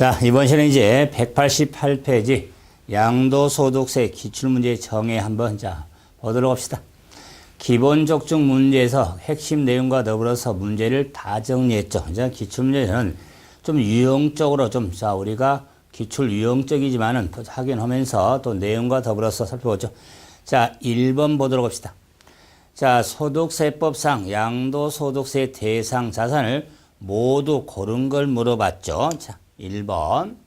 자, 이번 시간에 이제 188페이지 양도소득세 기출문제 정의 한번 보도록 합시다. 기본적중 문제에서 핵심 내용과 더불어서 문제를 다 정리했죠. 이제 기출문제는 좀 유형적으로 우리가 기출 유형적이지만은 또 확인하면서 또 내용과 더불어서 살펴보죠. 자, 1번 보도록 합시다. 자, 소득세법상 양도소득세 대상 자산을 모두 고른 걸 물어봤죠. 자, 1번.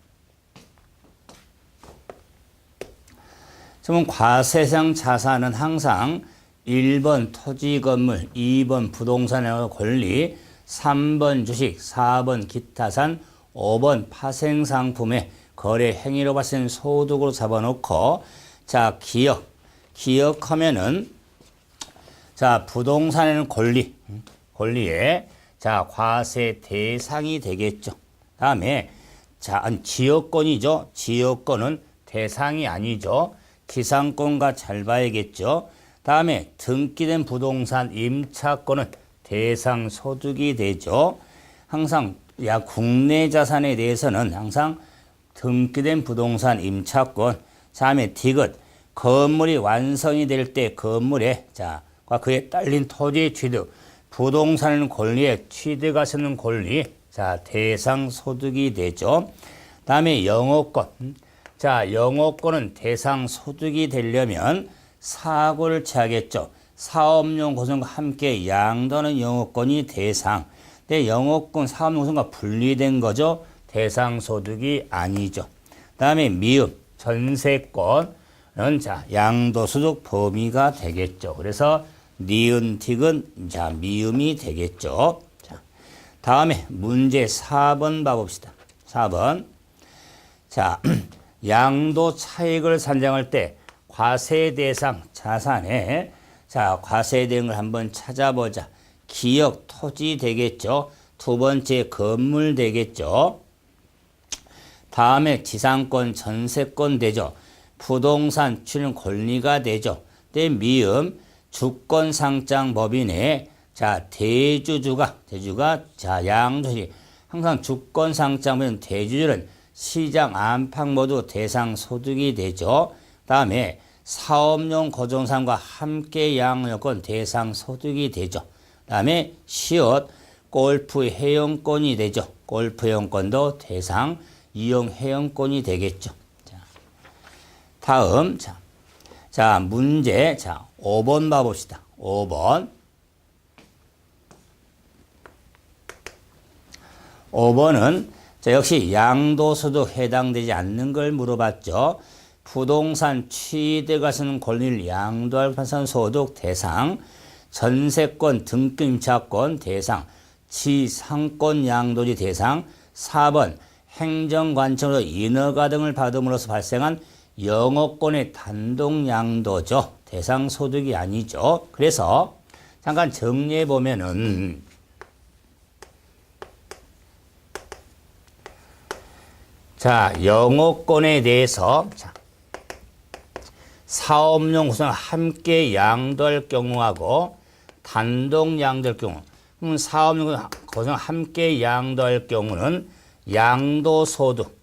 그러면 과세상 자산은 항상 1번 토지 건물, 2번 부동산의 권리, 3번 주식, 4번 기타산, 5번 파생상품의 거래 행위로 발생한 소득으로 잡아놓고, 자, 기억하면은, 자, 부동산에는 권리에, 자, 과세 대상이 되겠죠. 다음에, 자, 지역권이죠. 지역권은 대상이 아니죠. 기상권과 잘 봐야겠죠. 다음에 등기된 부동산 임차권은 대상 소득이 되죠. 항상 국내 자산에 대해서는 항상 등기된 부동산 임차권, 다음에 디귿 건물이 완성이 될 때 건물에 그에 딸린 토지 취득, 부동산은 권리에 취득하시는 권리, 자, 대상 소득이 되죠. 다음에 영업권. 자, 영업권은 대상 소득이 되려면 사고를 취하겠죠. 사업용 고성과 함께 양도하는 영업권이 대상. 근데 영업권 사업용 고성과 분리된 거죠. 대상 소득이 아니죠. 다음에 미음, 전세권은 양도소득 범위가 되겠죠. 그래서 니은, 틱은 미음이 되겠죠. 자, 다음에 문제 4번 봐봅시다. 4번. 자, 양도 차익을 산정할 때 과세 대상 자산에 과세 대응을 한번 찾아보자. 기역 토지 되겠죠. 두 번째 건물 되겠죠. 다음에 지상권 전세권 되죠. 부동산 출연 권리가 되죠. 때 미음 주권 상장 법인의 대주가 양도시 항상 주권 상장 법인 대주주는 시장 안팎 모두 대상 소득이 되죠. 다음에 사업용 고정상과 함께 양도권 대상 소득이 되죠. 다음에 시옷 골프 회원권이 되죠. 골프 회원권도 대상 이용 회원권이 되겠죠. 다음 문제 5번 봐봅시다. 5번은 역시 양도소득 해당되지 않는 걸 물어봤죠. 부동산 취득하시는 권리를 양도할 판산 소득 대상, 전세권 등기임차권 대상, 지상권 양도지 대상, 4번 행정관청으로 인허가 등을 받음으로써 발생한 영업권의 단독 양도죠. 대상 소득이 아니죠. 그래서 잠깐 정리해 보면은 영업권에 대해서 사업용 구성을 함께 양도할 경우하고 단독 양도할 경우, 사업용 구성을 함께 양도할 경우는 양도소득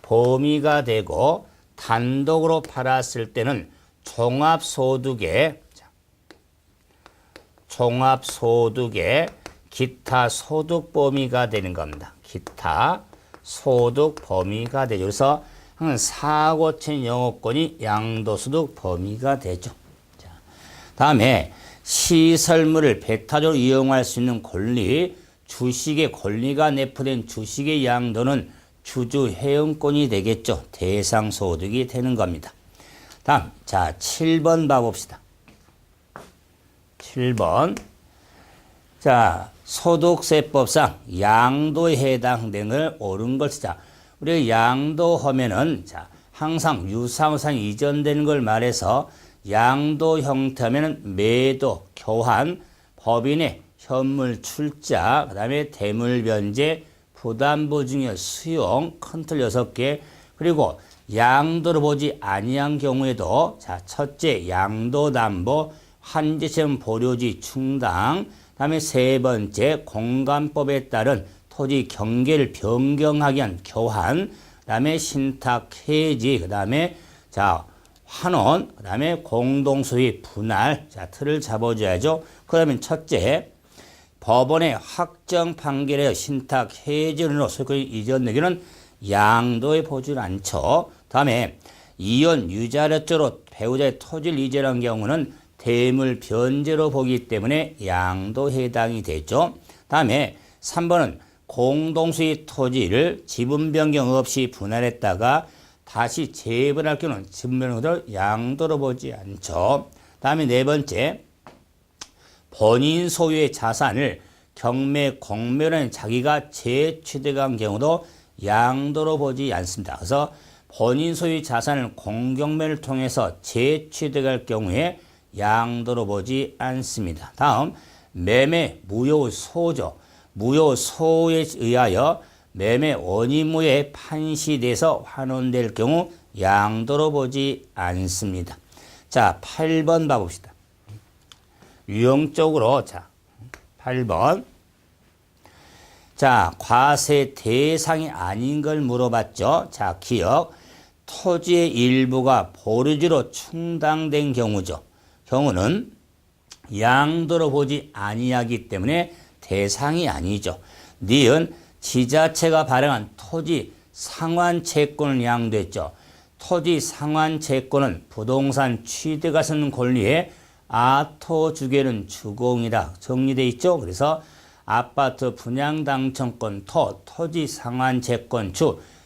범위가 되고 단독으로 팔았을 때는 종합소득의 기타 소득 범위가 되는 겁니다. 기타 소득 범위가 되죠. 그래서 사고친 영업권이 양도소득 범위가 되죠. 다음에 시설물을 배타적으로 이용할 수 있는 권리, 주식의 권리가 내포된 주식의 양도는 주주 회원권이 되겠죠. 대상 소득이 되는 겁니다. 다음 7번 봐봅시다. 7번. 소득세법상 양도에 해당되는 옳은 걸 우리가 양도하면은 항상 유상상 이전되는 걸 말해서 양도 형태하면은 매도, 교환, 법인의 현물 출자, 그다음에 대물 변제, 부담부 증여, 수용, 컨트롤 6개, 그리고 양도를 보지 아니한 경우에도 첫째 양도담보, 환지점 보료지 충당, 다음에 세 번째 공간법에 따른 토지 경계를 변경하기 위한 교환, 그 다음에 신탁 해지, 그 다음에 자 환원, 그 다음에 공동소유의 분할, 자 틀을 잡아줘야죠. 그러면 첫째, 법원의 확정 판결에 신탁 해지로 소유권 이전 내기는 양도에 보지 않죠. 다음에 이혼 유자력적으로 배우자의 토지를 이전한 경우는 대물 변제로 보기 때문에 양도 해당이 되죠. 다음에 3번은 공동소유 토지를 지분 변경 없이 분할했다가 다시 재분할 경우는 지분 변경을 양도로 보지 않죠. 다음에 네 번째, 본인 소유의 자산을 경매 공매로는 자기가 재취득한 경우도 양도로 보지 않습니다. 그래서 본인 소유 자산을 공경매를 통해서 재취득할 경우에 양도로 보지 않습니다. 다음, 매매 무효소죠. 무효소에 의하여 매매 원인무효에 판시돼서 환원될 경우 양도로 보지 않습니다. 자, 8번 봐봅시다. 유형적으로, 자, 8번. 자, 과세 대상이 아닌 걸 물어봤죠. 자, 기억. 토지의 일부가 보류지로 충당된 경우죠. 경우는 양도로 보지 아니하기 때문에 대상이 아니죠. 니은 지자체가 발행한 토지 상환채권을 양도했죠. 토지 상환채권은 부동산 취득가 쓰는 권리에 아토주계는 주공이다 정리되어 있죠. 그래서 아파트 분양당첨권 토지 상환채권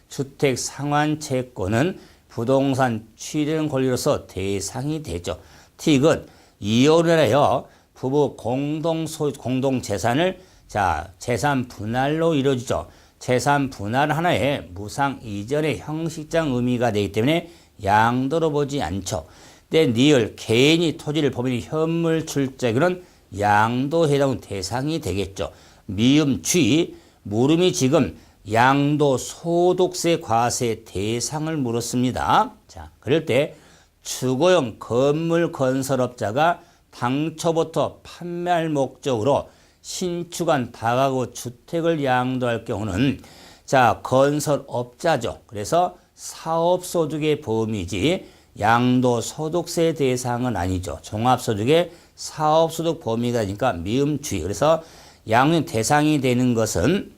주택 상환채권은 부동산 취득 권리로서 대상이 되죠. 틱은 이혼을 하여 부부 공동재산을 자 재산 분할로 이루어지죠. 재산 분할 하나에 무상 이전의 형식적 의미가 되기 때문에 양도로 보지 않죠. 근데 니을 개인이 토지를 법인이 현물 출자기는 양도 해당 대상이 되겠죠. 미음 쥐 물음이 지금 양도 소득세 과세 대상을 물었습니다. 자, 그럴 때 주거용 건물 건설업자가 당초부터 판매할 목적으로 신축한 다가구 주택을 양도할 경우는 자 건설업자죠. 그래서 사업소득의 범위지 양도소득세 대상은 아니죠. 종합소득의 사업소득 범위가 되니까 미음주의. 그래서 양도 대상이 되는 것은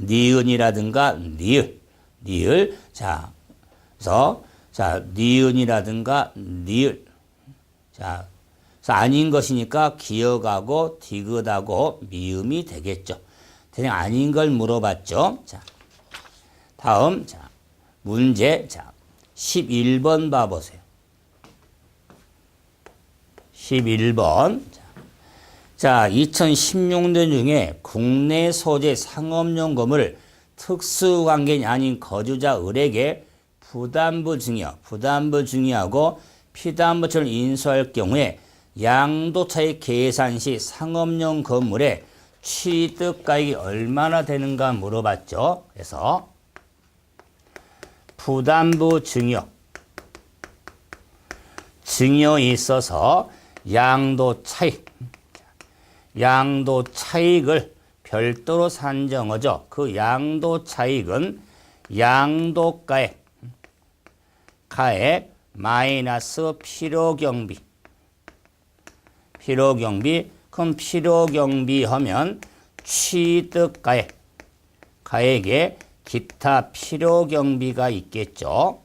니은이라든가 니을. 자, 그래서 자 니은이라든가 니을. 자, 그래서 아닌 것이니까 기억하고 디귿하고 미음이 되겠죠. 그냥 아닌 걸 물어봤죠. 자, 다음 자 문제 자 11번 봐보세요. 11번. 자, 2016년 중에 국내 소재 상업용 건물을 특수관계인이 아닌 거주자 을에게 부담부 증여하고 피담보처를 인수할 경우에 양도차익 계산 시 상업용 건물의 취득가액이 얼마나 되는가 물어봤죠. 그래서 부담부 증여에 있어서 양도차익을 별도로 산정하죠. 그 양도차익은 양도가액 마이너스 필요경비. 그럼 필요경비 하면 취득가액에 기타 필요경비가 있겠죠.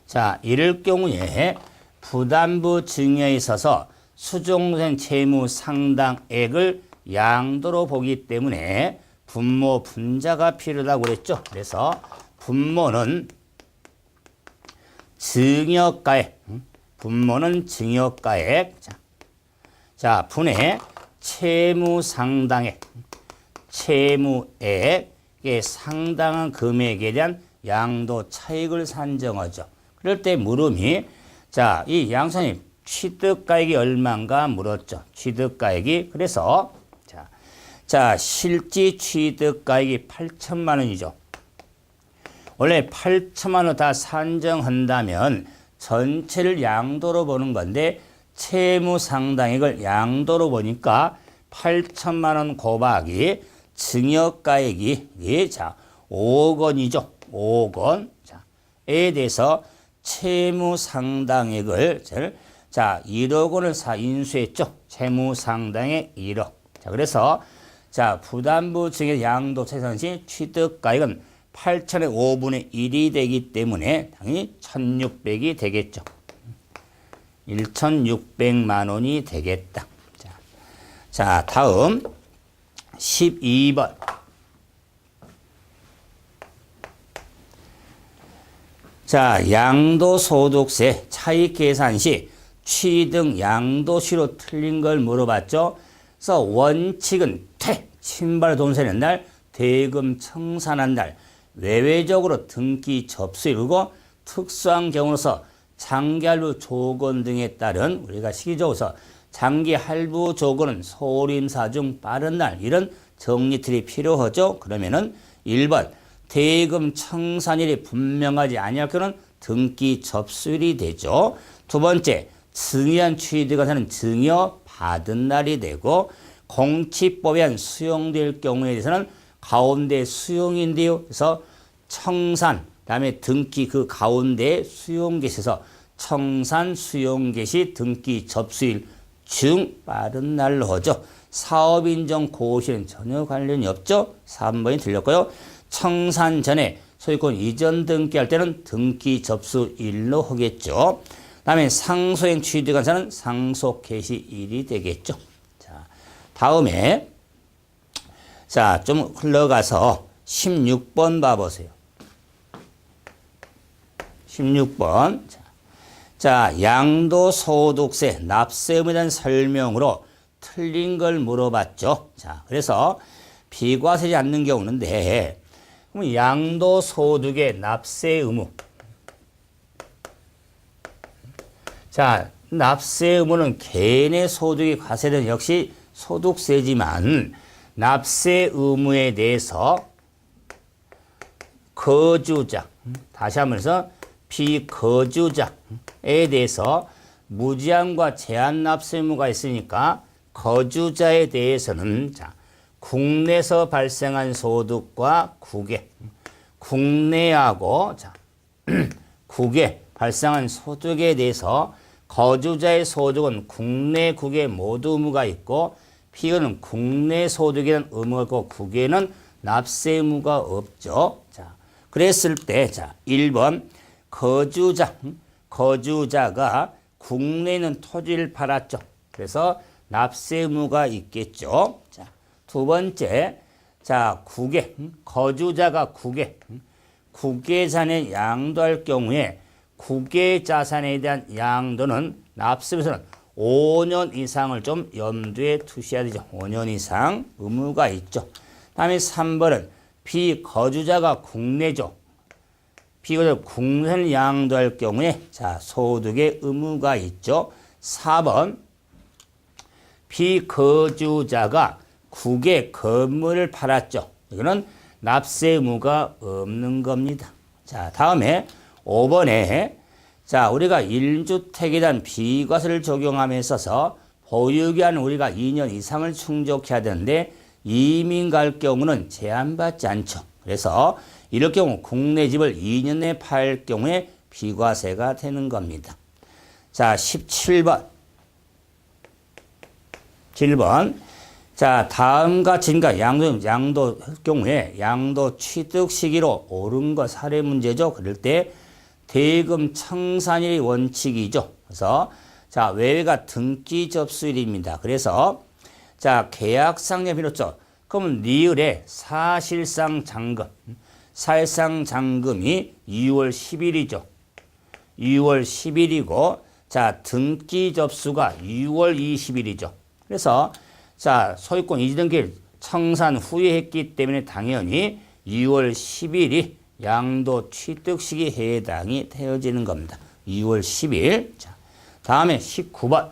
자, 이럴 경우에 부담부 증여에 있어서 수정된 채무 상당액을 양도로 보기 때문에 분모분자가 필요하다고 그랬죠. 그래서 분모는 증여가액. 자, 분의 채무 상당액. 채무액에 상당한 금액에 대한 양도 차익을 산정하죠. 그럴 때 물음이 자, 이 양선이 취득가액이 얼마인가 물었죠. 취득가액이 그래서 자 실지 취득가액이 8천만 원이죠. 원래 8천만 원 다 산정한다면 전체를 양도로 보는 건데 채무 상당액을 양도로 보니까 8천만 원 곱하기 증여가액이 예, 자 5억 원이죠. 5억 원. 자에 대해서 채무 상당액을 자 1억 원을 인수했죠. 채무 상당액 1억. 자 그래서 자 부담부 증여 양도차익 시 취득가액은 8천의 5분의 1이 되기 때문에 당연히 1,600이 되겠죠. 1,600만 원이 되겠다. 자, 다음 12번. 자, 양도소득세 차익 계산 시 취득 양도시로 틀린 걸 물어봤죠. 그래서 원칙은 친발 돈세는 날, 대금 청산한 날, 외외적으로 등기 접수이루고 특수한 경우로서 장기 할부 조건 등에 따른 우리가 시기적으로서 장기 할부 조건은 소림사 중 빠른 날 이런 정리틀이 필요하죠. 그러면은 1번 대금 청산일이 분명하지 아니할 경우는 등기 접수일이 되죠. 두 번째 증여한 취득가사는 증여 받은 날이 되고 공치법에 한 수용될 경우에 대해서는 가운데 수용인데요. 그래서 청산, 그다음에 등기 그 가운데 수용개시에서 청산 수용개시 등기 접수일 중 빠른 날로 하죠. 사업인정 고시는 전혀 관련이 없죠. 3번이 틀렸고요. 청산 전에 소유권 이전 등기할 때는 등기 접수일로 하겠죠. 그다음에 상소행 취득한사는 상속 개시일이 되겠죠. 자, 다음에 자, 좀 흘러가서 16번 봐보세요. 16번. 자, 양도소득세 납세 의무에 대한 설명으로 틀린 걸 물어봤죠. 자, 그래서 비과세지 않는 경우인데, 그럼 양도소득의 납세 의무. 자, 납세 의무는 개인의 소득이 과세되는 역시 소득세지만, 납세 의무에 대해서 거주자, 다시 하면서 비거주자에 대해서 무제한과 제한 납세 의무가 있으니까 거주자에 대해서는 자, 국내에서 발생한 소득과 국외, 국내하고 자, 국외 발생한 소득에 대해서 거주자의 소득은 국내, 국외 모두 의무가 있고 피고는 국내 소득에 대한 의무가 있고 국외는 납세 의무가 없죠. 자, 그랬을 때 자, 1번 거주자가 국내에 있는 토지를 팔았죠. 그래서 납세 의무가 있겠죠. 자, 두 번째, 자, 거주자가 국외 자산에 양도할 경우에 국외 자산에 대한 양도는 납세에서는 5년 이상을 좀 염두에 두셔야 되죠. 5년 이상 의무가 있죠. 다음에 3번은 비거주자가 국내죠. 비거주자가 국내를 양도할 경우에 자, 소득의 의무가 있죠. 4번 비거주자가 국외 건물을 팔았죠. 이거는 납세 의무가 없는 겁니다. 자, 다음에 5번에 자, 우리가 1주택에 대한 비과세를 적용함에 있어서 보유기한은 우리가 2년 이상을 충족해야 되는데 이민 갈 경우는 제한받지 않죠. 그래서 이럴 경우 국내 집을 2년 내에 팔 경우에 비과세가 되는 겁니다. 자, 17번. 7번. 자, 다음과 같이 양도 경우에 양도 취득 시기로 옳은 것 사례 문제죠. 그럴 때 대금 청산일이 원칙이죠. 그래서 자, 외외가 등기 접수일입니다. 그래서 자, 계약상의 비롯죠. 그러면 리을의 사실상 잔금이 2월 10일이죠. 2월 10일이고 자, 등기 접수가 6월 20일이죠. 그래서 자, 소유권 이전 등기를 청산 후에 했기 때문에 당연히 2월 10일이 양도 취득 시기에 해당이 되어지는 겁니다. 2월 10일. 자, 다음에 19번.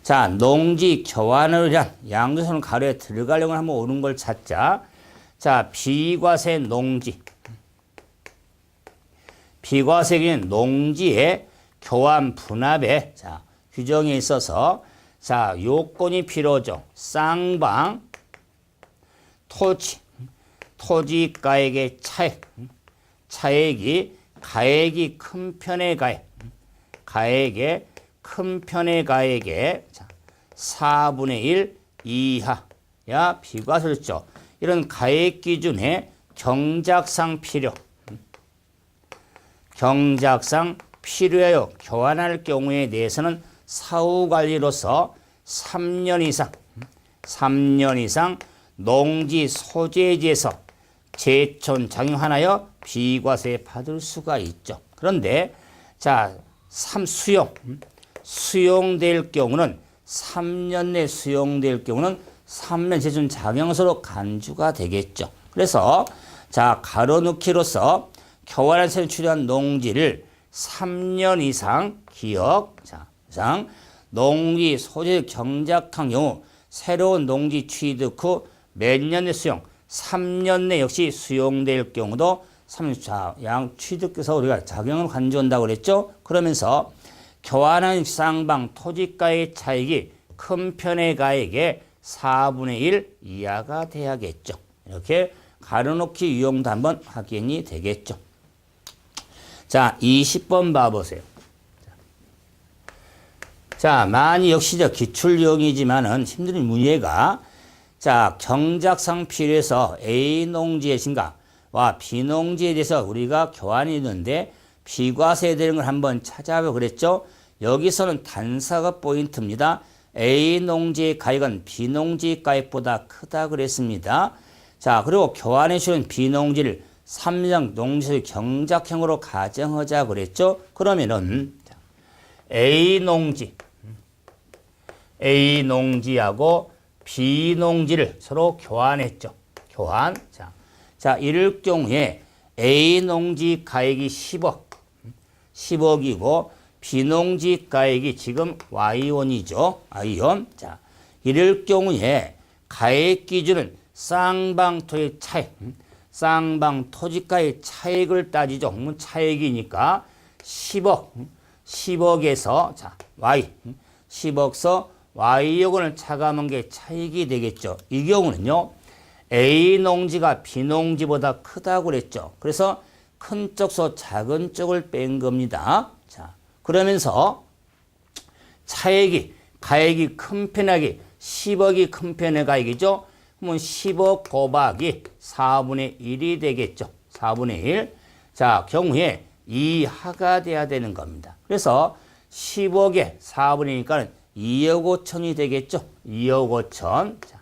자, 농지 교환을 위한 양도소득 가로에 들어가려고 한번 오는 걸 찾자. 자, 비과세 농지. 비과세는 농지의 교환 분합에 자, 규정에 있어서 자, 요건이 필요죠. 쌍방 토지가액의 차액이 가액이 큰 편의 가액의 큰 편의 가액의 4분의 1 이하야 비과세였죠. 이런 가액 기준에 경작상 필요하여 교환할 경우에 대해서는 사후관리로서 3년 이상 농지 소재지에서 제촌 장용하여 비과세 받을 수가 있죠. 그런데 자, 수용될 경우는 3년 내 수용될 경우는 3년 제촌 장용서로 간주가 되겠죠. 그래서 자, 가로넣기로서 교환세를 추려한 농지를 3년 이상 이상 농지 소재 경작한 경우 새로운 농지 취득 후 몇 년 내 수용, 3년 내 역시 수용될 경우도 3년 양 취득해서 우리가 작용을 간주한다고 그랬죠. 그러면서 교환한 쌍방 토지가의 차익이 큰 편의 가액의 4분의 1 이하가 돼야겠죠. 이렇게 가로놓기 유형도 한번 확인이 되겠죠. 자, 20번 봐보세요. 자, 많이 역시 기출 유형이지만은 힘든 문제가 자, 경작상 필요해서 A 농지의 증가와 B 농지에 대해서 우리가 교환이 있는데 비과세 되는 걸 한번 찾아보고 그랬죠. 여기서는 단서가 포인트입니다. A 농지의 가액은 B 농지의 가액보다 크다 그랬습니다. 자, 그리고 교환해 주는 B 농지를 3년 농지 경작형으로 가정하자 그랬죠. 그러면은 A 농지하고 B 농지를 서로 교환했죠. 교환. 자, 이럴 경우에 A 농지 가액이 10억이고 B 농지 가액이 지금 Y1이죠. Y1. 자, 이럴 경우에 가액 기준은 쌍방 토지가의 차액을 따지죠. 차액이니까 10억에서 자, Y 10억서 Y여건을 차감한 게 차익이 되겠죠. 이 경우는요. A 농지가 B 농지보다 크다고 그랬죠. 그래서 큰 쪽서 작은 쪽을 뺀 겁니다. 자, 그러면서 가액이 큰 편하기 10억이 큰 편의 가액이죠. 그러면 10억 곱하기 4분의 1이 되겠죠. 4분의 1. 자, 경우에 이하가 돼야 되는 겁니다. 그래서 10억에 4분의 1이니까 2억 5천이 되겠죠. 2억 5천. 자,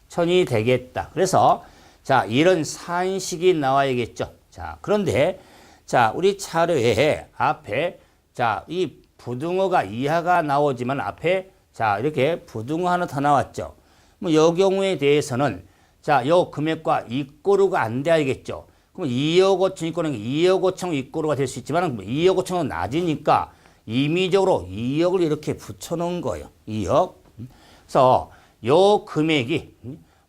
천이 되겠다. 그래서 자, 이런 산식이 나와야겠죠. 자, 그런데 자, 우리 차례에 앞에 자, 이 부등호가 이하가 나오지만 앞에 자, 이렇게 부등호 하나 더 나왔죠. 뭐, 이 경우에 대해서는 자, 이 금액과 이꼬르가 안 돼야겠죠. 그럼 2억 5천 이꼬르는 2억 5천 이꼬르가 될 수 있지만 2억 5천은 낮으니까 임의적으로 2억을 이렇게 붙여놓은 거예요. 2억. 그래서 요 금액이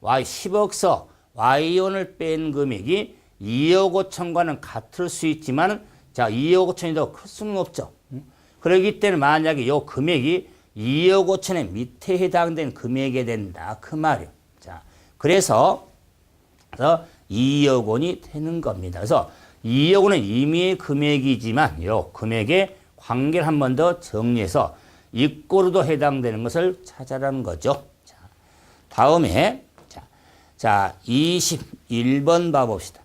Y10억서 Y1을 뺀 금액이 2억 5천과는 같을 수 있지만 자, 2억 5천이 더 클 수는 없죠. 그렇기 때문에 만약에 요 금액이 2억 5천의 밑에 해당된 금액이 된다. 그 말이에요. 자, 그래서 2억 원이 되는 겁니다. 그래서 2억 원은 임의의 금액이지만 요 금액의 관계를 한 번 더 정리해서 이꼬르도 해당되는 것을 찾아라는 거죠. 자, 다음에 자 21번 봐봅시다.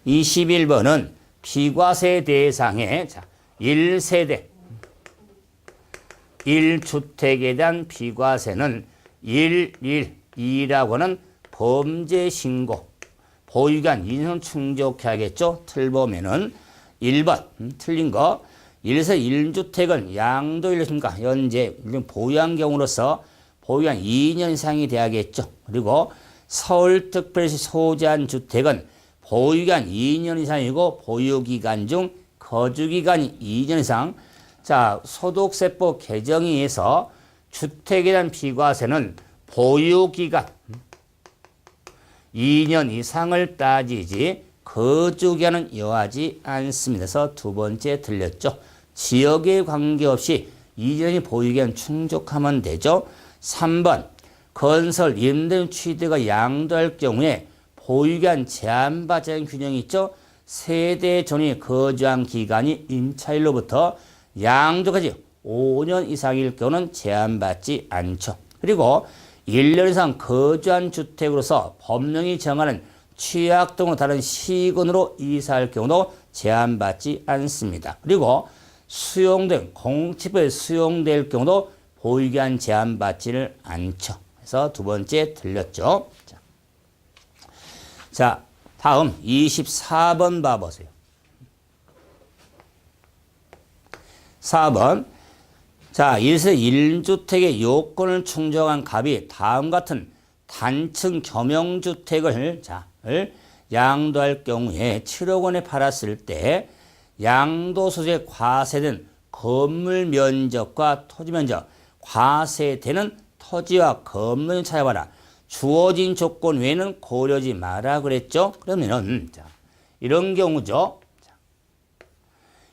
21번은 비과세 대상의 1세대 1주택에 대한 비과세는 112라고 하는 범죄 신고 보유기간 2년 충족해야겠죠. 틀 보면은 1번 틀린 거 1에서 1주택은 양도일이니까 현재 보유한 경우로서 보유한 2년 이상이 돼야겠죠. 그리고 서울특별시 소재한 주택은 보유기간 2년 이상이고 보유기간 중 거주기간이 2년 이상. 자, 소득세법 개정에 의해서 주택에 대한 비과세는 보유기간 2년 이상을 따지지 거주기간은 요하지 않습니다. 그래서 두 번째 틀렸죠. 지역에 관계없이 이전이 보유기간 충족하면 되죠. 3번 건설 임대인 취득가 양도할 경우에 보유기간 제한받지 규정이 있죠. 세대 전이 거주한 기간이 임차일로부터 양도까지 5년 이상일 경우는 제한받지 않죠. 그리고 1년 이상 거주한 주택으로서 법령이 정하는 취약 등으로 다른 시군으로 이사할 경우도 제한받지 않습니다. 그리고 수용된 공치부에 수용될 경우도 보유기간 제한받지를 않죠. 그래서 두 번째 틀렸죠. 자, 다음 24번 봐보세요. 4번. 자, 1주택의 요건을 충족한 갑이 다음 같은 단층 겸용주택을 양도할 경우에 7억 원에 팔았을 때 양도소득에 과세된 건물 면적과 토지 면적, 과세되는 토지와 건물을 찾아봐라. 주어진 조건 외에는 고려하지 마라 그랬죠. 그러면은 이런 경우죠.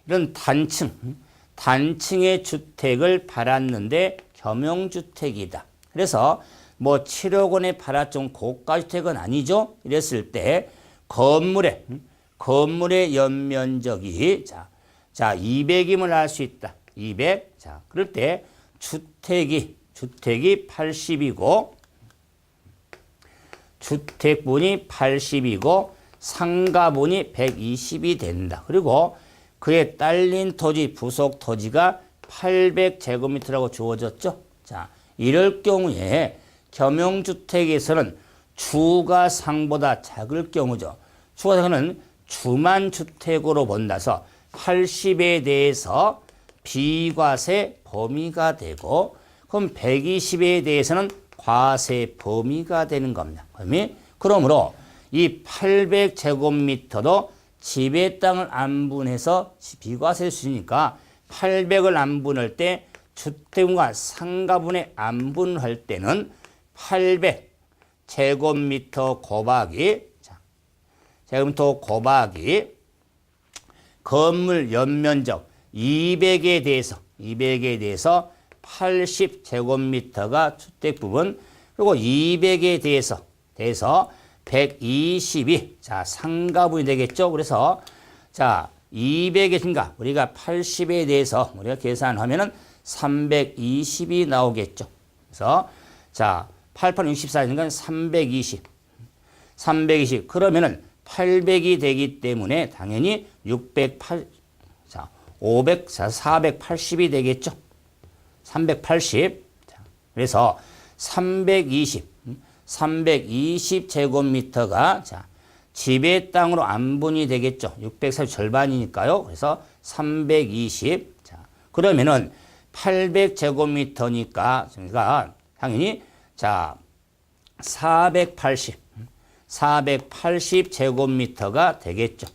이런 단층의 주택을 팔았는데 겸용주택이다. 그래서 뭐 7억 원에 팔았던 고가주택은 아니죠. 이랬을 때 건물의 연면적이 200임을 알 수 있다. 200. 자, 그럴 때 주택이 80이고 주택분이 80이고 상가분이 120이 된다. 그리고 그에 딸린 토지, 부속 토지가 800제곱미터라고 주어졌죠. 자, 이럴 경우에 겸용주택에서는 주가 상보다 작을 경우죠. 주가 상은 주만 주택으로 본다서 80에 대해서 비과세 범위가 되고, 그럼 120에 대해서는 과세 범위가 되는 겁니다. 그러므로 이 800제곱미터도 집의 땅을 안분해서 비과세를 쓰니까 800을 안분할 때 주택과 상가분의 안분할 때는 800제곱미터 곱하기 건물 연면적 200에 대해서 80제곱미터가 주택 부분, 그리고 200에 대해서 120이 상가분이 되겠죠. 그래서 200의 증가, 우리가 80에 대해서 우리가 계산하면은 320이 나오겠죠. 그래서 88, 64니까 320 그러면은 800이 되기 때문에 당연히 480이 되겠죠. 380. 그래서 320제곱미터가 집의 땅으로 안분이 되겠죠. 640 절반이니까요. 그래서 320. 그러면은 800제곱미터니까 저희가 당연히 480제곱미터가 되겠죠.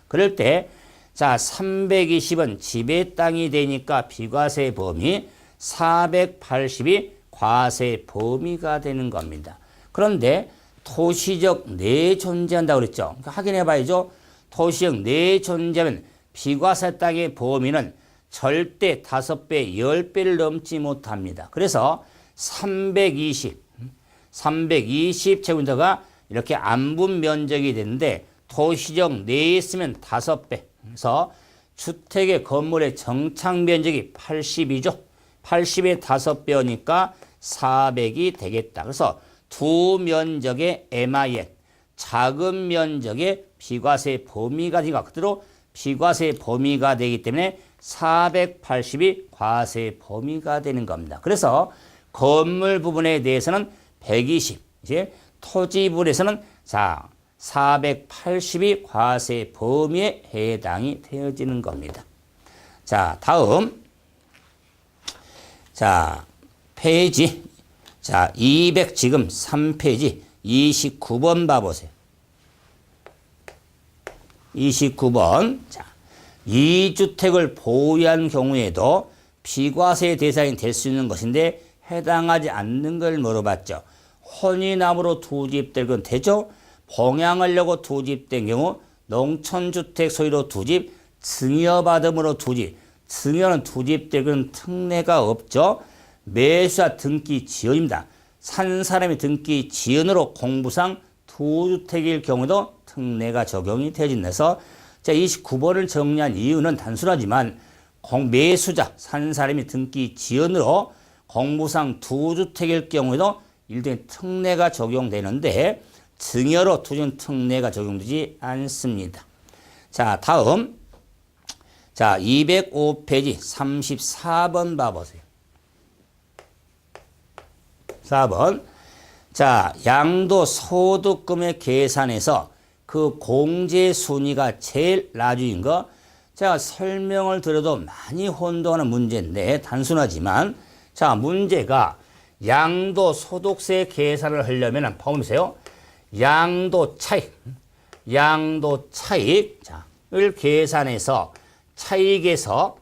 그럴 때 320은 집의 땅이 되니까 비과세 범위, 480이 과세 범위가 되는 겁니다. 그런데 토시적 내에 존재한다고 그랬죠. 그러니까 확인해 봐야죠. 토시적 내에 존재하면 비과세 땅의 범위는 절대 5배, 10배를 넘지 못합니다. 그래서 320제곱미터가 이렇게 안분 면적이 되는데 토시적 내에 있으면 5배. 그래서 주택의 건물의 정착 면적이 80이죠. 80의 5배니까 400이 되겠다. 그래서 두 면적의 MIN, 작은 면적의 비과세 범위가 되니까 그대로 비과세 범위가 되기 때문에 480이 과세 범위가 되는 겁니다. 그래서 건물 부분에 대해서는 120, 이제 토지 부분에서는 480이 과세 범위에 해당이 되어지는 겁니다. 다음. 페이지. 200 지금 3페이지 29번 봐보세요. 29번. 이 주택을 보유한 경우에도 비과세 대상이 될 수 있는 것인데 해당하지 않는 걸 물어봤죠. 혼인함으로 투집될 건 되죠? 봉양하려고 투집된 경우, 농촌주택 소유로 투집, 증여받음으로 투집, 증여는 투집되고는 특례가 없죠. 매수자 등기 지연입니다. 산 사람의 등기 지연으로 공부상 투주택일 경우도 특례가 적용이 되어진다서 자, 29번을 정리한 이유는 단순하지만 매수자, 산 사람이 등기 지연으로 공부상 두주택일 경우에도 일종의 특례가 적용되는데 증여로 투준 특례가 적용되지 않습니다. 자, 다음. 자, 205페이지 34번 봐보세요. 4번. 자, 양도소득금의 계산에서 그 공제 순위가 제일 나중인 거 제가 설명을 드려도 많이 혼동하는 문제인데 단순하지만 자, 문제가 양도소득세 계산을 하려면 보세요. 양도 차익 을 계산해서 차익에서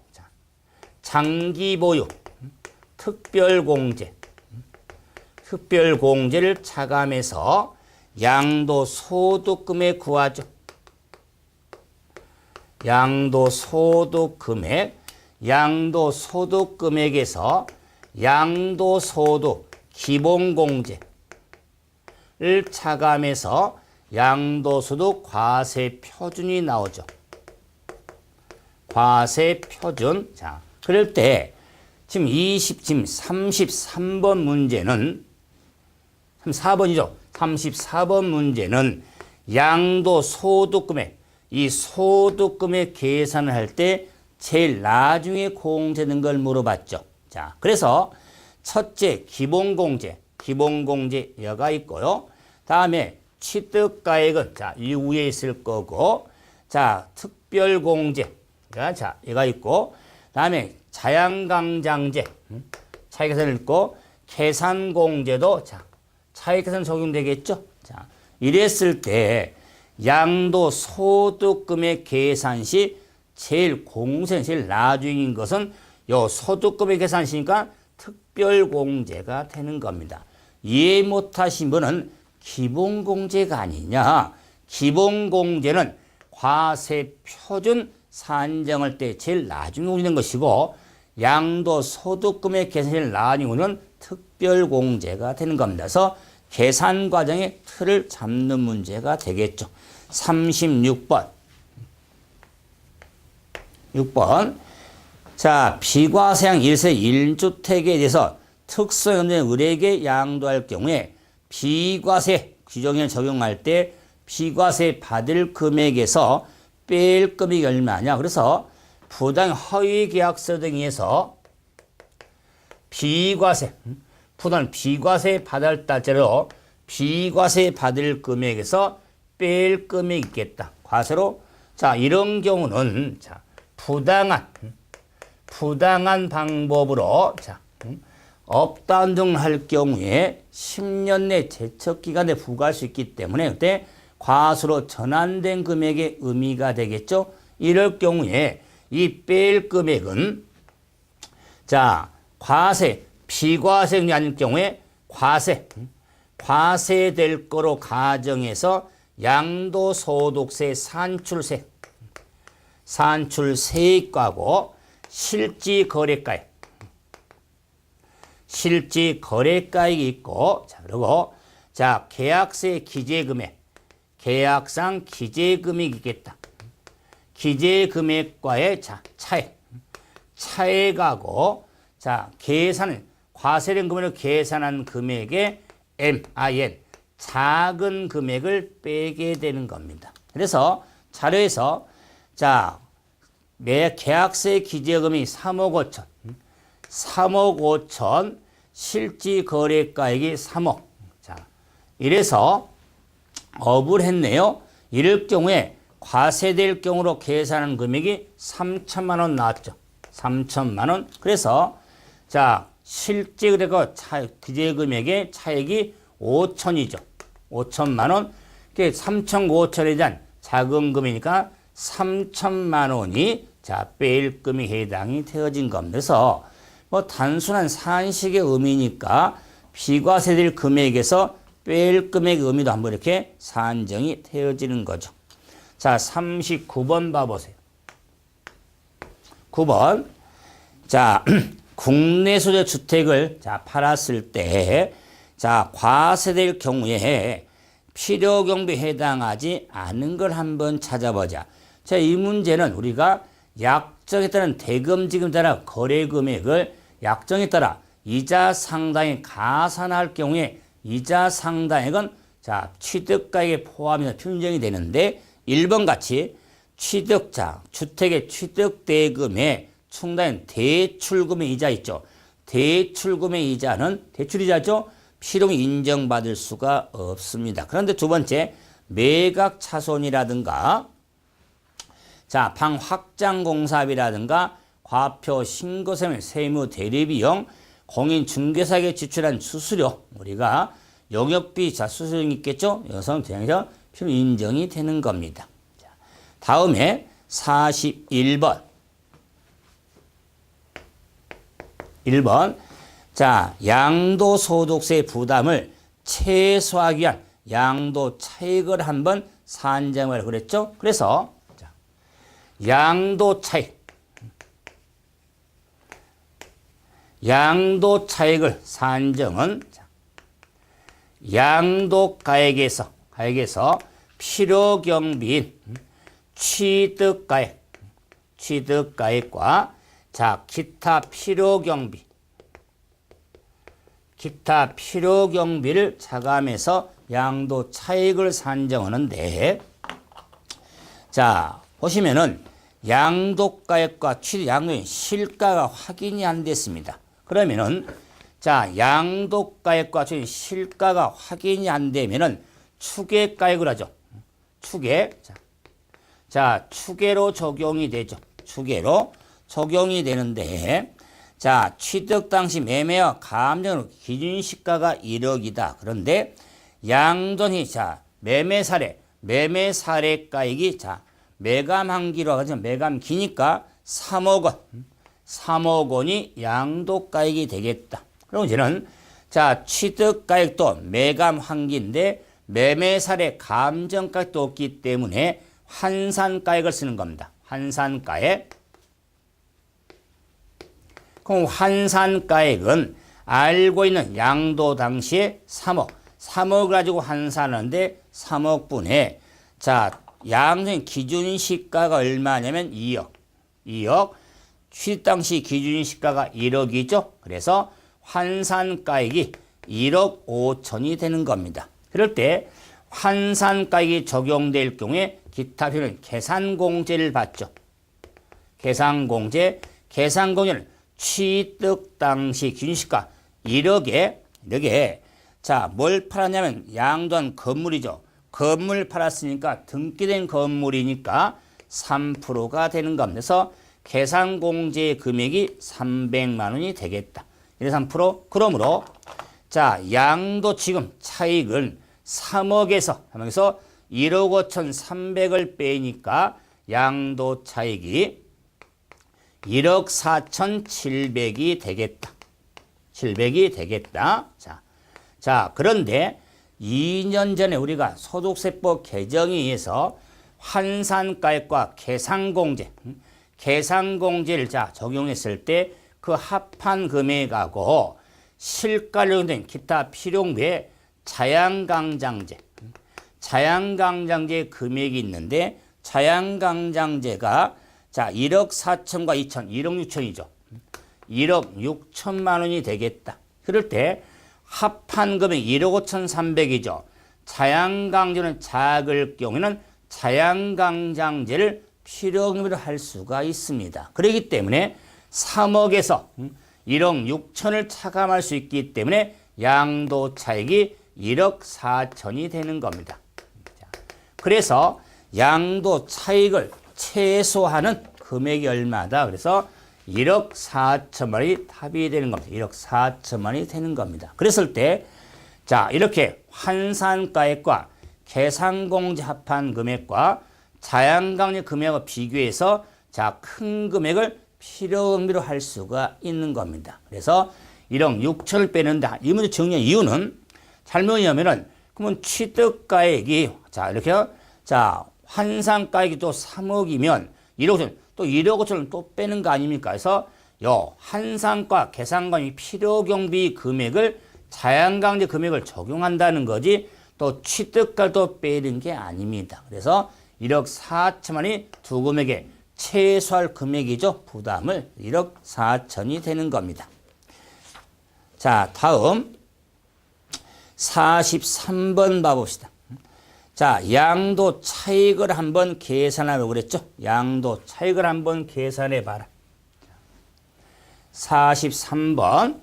장기보유, 특별공제를 차감해서 양도소득금액 구하죠. 양도소득금액에서 양도소득 기본공제를 차감해서 양도소득 과세표준이 나오죠. 과세표준. 자, 그럴 때 지금 33번 문제는 34번이죠. 34번 문제는 양도소득금액, 이 소득금액 계산을 할 때 제일 나중에 공제된 걸 물어봤죠. 자, 그래서 첫째 기본공제여가 있고요. 다음에 취득가액은 자, 이 위에 있을 거고, 자, 특별공제가 자, 얘가 있고, 다음에 자양강장제 차익계산을 있고, 계산공제도 자, 차익계산 적용되겠죠. 자, 이랬을 때 양도소득금액 계산 시 제일 나중인 것은 요 소득금액 계산 시니까 특별공제가 되는 겁니다. 이해 못하신 분은 기본공제가 아니냐. 기본공제는 과세표준 산정할 때 제일 나중에 오는 것이고 양도소득금액 계산이 나중에 오는 특별공제가 되는 겁니다. 그래서 계산 과정의 틀을 잡는 문제가 되겠죠. 36번. 6번. 자, 비과세형 1세 1주택에 대해서 특수연대 을에게 양도할 경우에 비과세 규정에 적용할 때 비과세 받을 금액에서 뺄 금액이 얼마냐. 그래서 부당 허위 계약서 등에서 부당 비과세 받을 따제로 비과세 받을 금액에서 뺄 금액이 있겠다. 과세로. 자, 이런 경우는 자, 부당한 방법으로 자, 업단등할 경우에 10년 내 제척기간에 부과할 수 있기 때문에 그때 과수로 전환된 금액의 의미가 되겠죠. 이럴 경우에 이 뺄 금액은 자, 비과세형이 아닐 경우에 과세될 거로 가정해서 양도소득세 산출세액과고 실지거래가액이 있고, 자, 그리고, 자, 계약세 기재금액, 계약상 기재금액이 있겠다. 기재금액과의 자, 차액하고, 자, 과세된 금액을 계산한 금액의 MIN, 작은 금액을 빼게 되는 겁니다. 그래서 자료에서, 자, 매 계약세 기재금이 3억 5천, 실지거래가액이 3억. 자, 이래서 업을 했네요. 이럴 경우에 과세될 경우로 계산한 금액이 3천만 원 나왔죠. 3천만 원. 그래서 자, 실지거래가 기재금액의 차액이 5천이죠. 5천만 원. 3천 5천에 대한 자금금이니까 3천만 원이 자, 뺄 금이 해당이 되어진 겁니다. 그래서 뭐 단순한 산식의 의미니까 비과세될 금액에서 뺄 금액의 의미도 한번 이렇게 산정이 되어지는 거죠. 자, 39번 봐보세요. 9번. 자, 국내 소유 주택을 자, 팔았을 때, 자, 과세될 경우에 필요 경비에 해당하지 않은 걸 한번 찾아보자. 자, 이 문제는 우리가 약정에 따른 대금 지급에 따라 거래 금액을 약정에 따라 이자 상당에 가산할 경우에 이자 상당액은 자, 취득가액에 포함해서 평정이 되는데 1번 같이 취득자, 주택의 취득대금에 충당된 대출금의 이자 있죠. 대출금의 이자는 대출이자죠. 필요금 인정받을 수가 없습니다. 그런데 두 번째 매각 차손이라든가 자, 방 확장 공사비라든가 과표 신고세무 세무 대리비용 공인 중개사에게 지출한 수수료 우리가 영역비 자 수수료는 있겠죠. 여성 대상에서 필요 인정이 되는 겁니다. 자, 다음에 41번 1번 자, 양도소득세 부담을 최소화하기 위한 양도 차익을 한번 산정을 그랬죠. 그래서 자, 양도 차익을 산정은 양도가액에서 필요경비인 취득가액과 자, 기타 필요경비를 차감해서 양도 차익을 산정하는데 자, 보시면은 양도가액과 양도의 실가가 확인이 안 됐습니다. 그러면은 자, 양도가액과 실가가 확인이 안 되면은 추계가액을 하죠. 추계로 적용이 되죠. 추계로 적용이 되는데 자, 취득 당시 매매와 감정으로 기준 시가가 1억이다. 그런데 양돈이 자, 매매 사례가액이 자, 매감한기로 하죠. 매감기니까 3억 원이 양도가액이 되겠다. 그럼 이제는 자, 취득가액도 매감한기인데 매매 사례 감정가액도 없기 때문에 환산가액을 쓰는 겁니다. 환산가액. 그럼 환산가액은 알고 있는 양도 당시에 3억 가지고 환산하는데 3억분에 자, 양도의 기준 시가가 얼마냐면 2억. 취득 당시 기준 시가가 1억이죠. 그래서 환산가액이 1억 5천이 되는 겁니다. 그럴 때 환산가액이 적용될 경우에 기타 비용은 계산공제를 받죠. 계산공제는 취득 당시 기준시가 1억에 자, 뭘 팔았냐면 양도한 건물이죠. 건물 팔았으니까 등기된 건물이니까 3%가 되는 겁니다. 그래서 계산공제 금액이 300만 원이 되겠다. 3%. 그러므로 자, 양도 지금 차익은 3억에서 1억 5,300을 빼니까 양도 차익이 1억 4,700이 되겠다. 700이 되겠다. 자, 그런데 2년 전에 우리가 소득세법 개정에 의해서 환산가액과 계산공제를 자, 적용했을 때 그 합한 금액하고 실가를 된 기타 필요비에 자양강장제 금액이 있는데 자양강장제가 자, 1억 4천과 2천, 1억 6천이죠. 1억 6천만 원이 되겠다. 그럴 때 합한 금액 1억 5,300이죠. 자양강제는 작을 경우에는 자양강장제를 필요금으로 할 수가 있습니다. 그렇기 때문에 3억에서 1억 6천을 차감할 수 있기 때문에 양도 차익이 1억 4천이 되는 겁니다. 그래서 양도 차익을 최소화하는 금액이 얼마다? 그래서 1억 4천만 원이 답이 되는 겁니다. 1억 4천만 원이 되는 겁니다. 그랬을 때 자, 이렇게 환산가액과 계산공제 합한 금액과 자양강제 금액을 비교해서 자, 큰 금액을 필요금비로 할 수가 있는 겁니다. 그래서 1억 6천을 빼는데 이 문제 정리한 이유는 잘못이냐면은 그러면 취득가액이 자, 이렇게 자, 환산가액이 또 3억이면 1억 5천 또 1억 5천을 또 빼는 거 아닙니까? 그래서 요 한상과 계산관이 필요경비 금액을 자양강제 금액을 적용한다는 거지 또 취득가도 빼는 게 아닙니다. 그래서 1억 4천만이 두 금액에 최소할 금액이죠. 부담을 1억 4천이 되는 겁니다. 자, 다음 43번 봐봅시다. 자, 양도 차익을 한번 계산하라고 그랬죠. 양도 차익을 한번 계산해 봐라. 43번.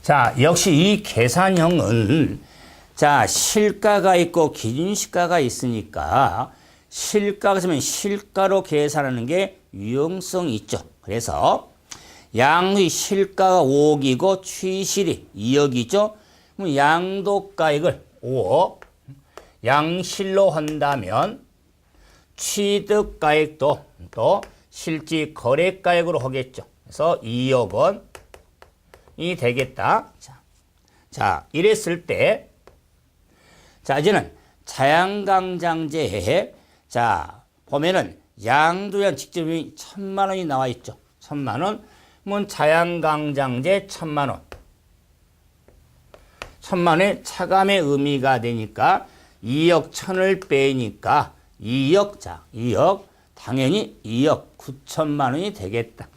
자, 역시 이 계산형은 자, 실가가 있고 기준시가가 있으니까 실가가 있으면 실가로 계산하는 게 유용성이 있죠. 그래서 양의 실가가 5억이고 취실이 2억이죠. 그럼 양도가액을 5억 양실로 한다면 취득가액도 또 실지 거래가액으로 하겠죠. 그래서 2억 원이 되겠다. 자, 이랬을 때 자, 이제는 자양강장제에 자, 보면은 양도량 직접이 1,000만 원이 나와 있죠. 1,000만 원. 그러면 자양강장제 1,000만 원. 1,000만 원의 차감의 의미가 되니까 2억 1,000을 빼니까 2억, 자, 2억, 당연히 2억 9천만 원이 되겠다.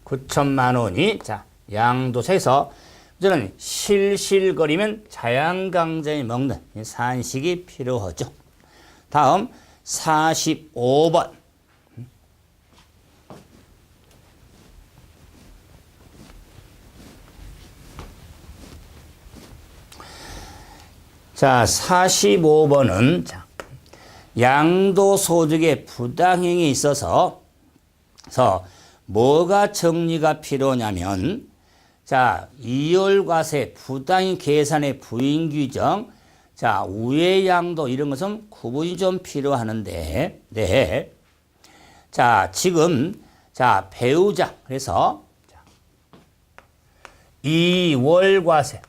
9천만 원이, 자, 양도세에서 저는 실실거리면 자양강장이 먹는 산식이 필요하죠. 다음 45번. 자, 45번은 자, 양도소득의 부당행위에 있어서 뭐가 정리가 필요하냐면 자, 이월과세 부당행 계산의 부인 규정 자, 우회양도 이런 것은 구분이 좀 필요하는데 네. 자, 지금 자, 배우자 그래서 자, 이월과세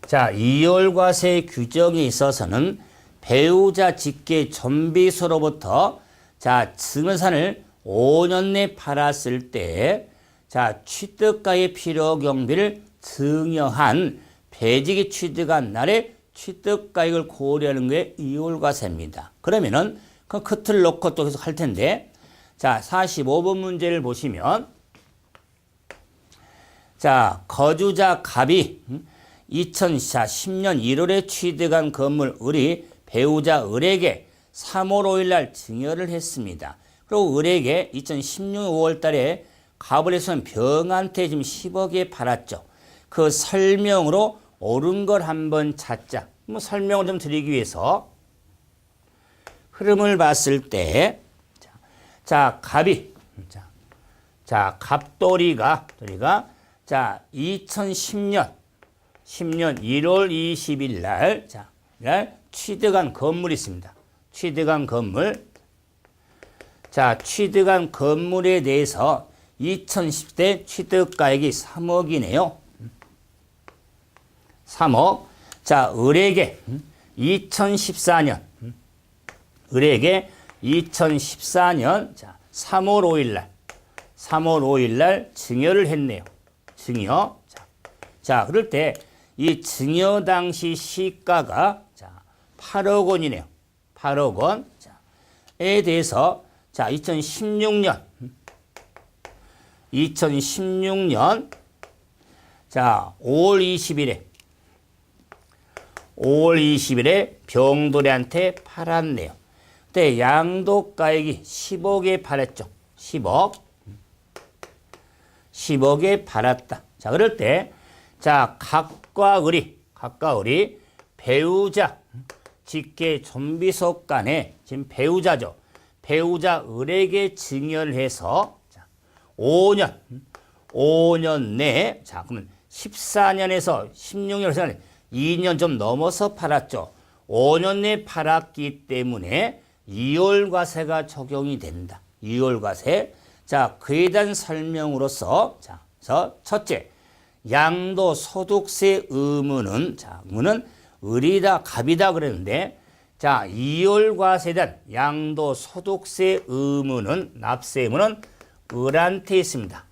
자, 이월과세 규정에 있어서는 배우자 직계 존비소로부터 자, 증여산을 5년 내 팔았을 때 자, 취득가의 필요 경비를 증여한 배직이 취득한 날에 취득가액을 고려하는 게 이월과세입니다. 그러면은 그 끝을 놓고 또 계속 할 텐데 자, 45번 문제를 보시면 자, 거주자 갑이 2010년 1월에 취득한 건물 을이 배우자 을에게 3월 5일 날 증여를 했습니다. 그리고 을에게 2016년 5월 달에 갑을 해서는 병한테 지금 10억에 팔았죠. 그 설명으로 옳은 걸 한번 찾자. 뭐 설명을 좀 드리기 위해서 흐름을 봤을 때 자, 갑이 자, 갑돌이가 자, 2010년 1월 20일 날 자, 취득한 건물이 있습니다. 취득한 건물. 자, 취득한 건물에 대해서 2010대 취득가액이 3억이네요. 3억. 자, 을에게 2014년 을에게 2014년 자, 3월 5일 날 증여를 했네요. 증여. 자, 그럴 때 이 증여 당시 시가가 자, 8억 원이네요. 8억 원. 에 대해서 자, 2016년 자, 5월 20일에 병돌이한테 팔았네요. 그때 양도가액이 10억에 팔았죠. 10억에 팔았다. 자, 그럴 때 자, 각과 을이 배우자 직계 존비속 간에 지금 배우자죠. 배우자 을에게 증여를 해서 자, 5년 내에 자, 그러면 14년에서 16년에서 2년 좀 넘어서 팔았죠. 5년 내에 팔았기 때문에 이월과세가 적용이 된다. 이월과세. 자, 그에 대한 설명으로서 자, 그래서 첫째, 양도소득세 의무는 자, 의무는 을이다, 갑이다 그랬는데, 자, 이월과세에 대한 양도소득세 의무는, 납세 의무는 을한테 있습니다.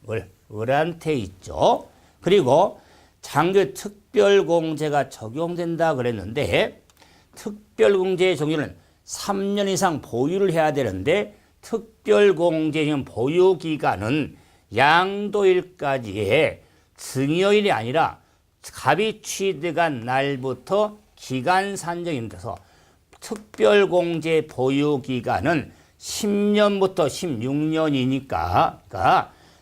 을한테 있죠. 그리고 장교 특별공제가 적용된다 그랬는데, 특별공제의 종류는 3년 이상 보유를 해야 되는데, 특별공제형 보유기간은 양도일까지의 증여일이 아니라 갑이 취득한 날부터 기간 산정이 돼서 특별공제 보유기간은 10년부터 16년이니까,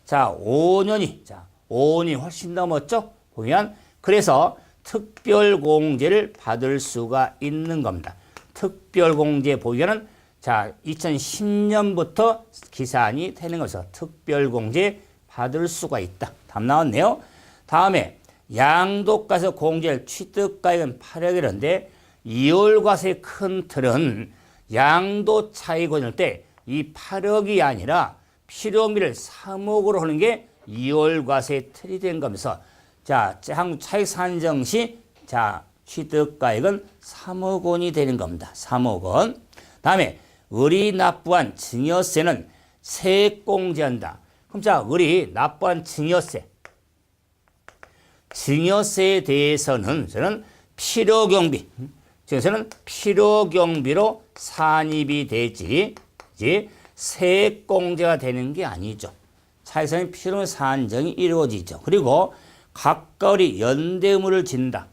자, 5년이 훨씬 넘었죠? 보면, 그래서 특별공제를 받을 수가 있는 겁니다. 특별공제 보유기간은 자, 2010년부터 기산이 되는 것에서 특별공제 받을 수가 있다. 답 나왔네요. 다음에 양도가세 공제를 취득가액은 8억이라는데 2월과세의 큰 틀은 양도 차익 원일 때 이 8억이 아니라 필요미를 3억으로 하는 게 2월과세의 틀이 된 거면서 자, 한국 차익 산정 시 자, 취득가액은 3억 원이 되는 겁니다. 3억 원. 다음에 을이 납부한 증여세는 세액공제한다. 그럼 자, 을이 납부한 증여세에 대해서는 저는 필요경비, 증여세는 필요경비로 산입이 되지, 세액공제가 되는 게 아니죠. 차익상의 필요는 산정이 이루어지죠. 그리고 갑과 을이 연대 의무를 진다.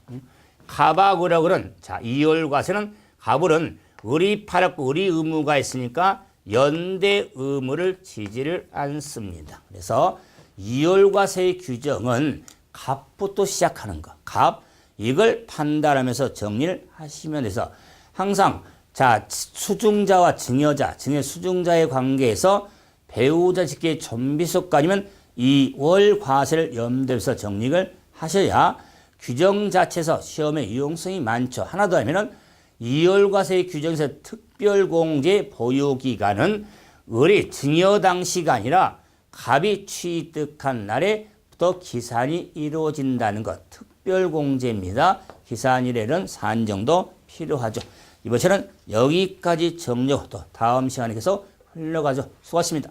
갑하고 을은 자, 이월과세는 갑을은 을이 팔았고 을이 의무가 있으니까 연대 의무를 지지를 않습니다. 그래서 이월과세의 규정은 갑부터 시작하는 거. 갑 이걸 판단하면서 정리를 하시면 돼서 항상 자, 수중자와 증여자, 증여 수중자의 관계에서 배우자 직계 존비속까지면 이월과세를 염두에서 정리를 하셔야 규정 자체에서 시험의 유용성이 많죠. 하나 더 하면은 이월과세의 규정에서 특별공제 보유기간은 을이 증여 당시가 아니라 갑이 취득한 날에부터 기산이 이루어진다는 것. 특별공제입니다. 기산일에는 산정도 필요하죠. 이번 시간은 여기까지 정리하고 또 다음 시간에 계속 흘러가죠. 수고하셨습니다.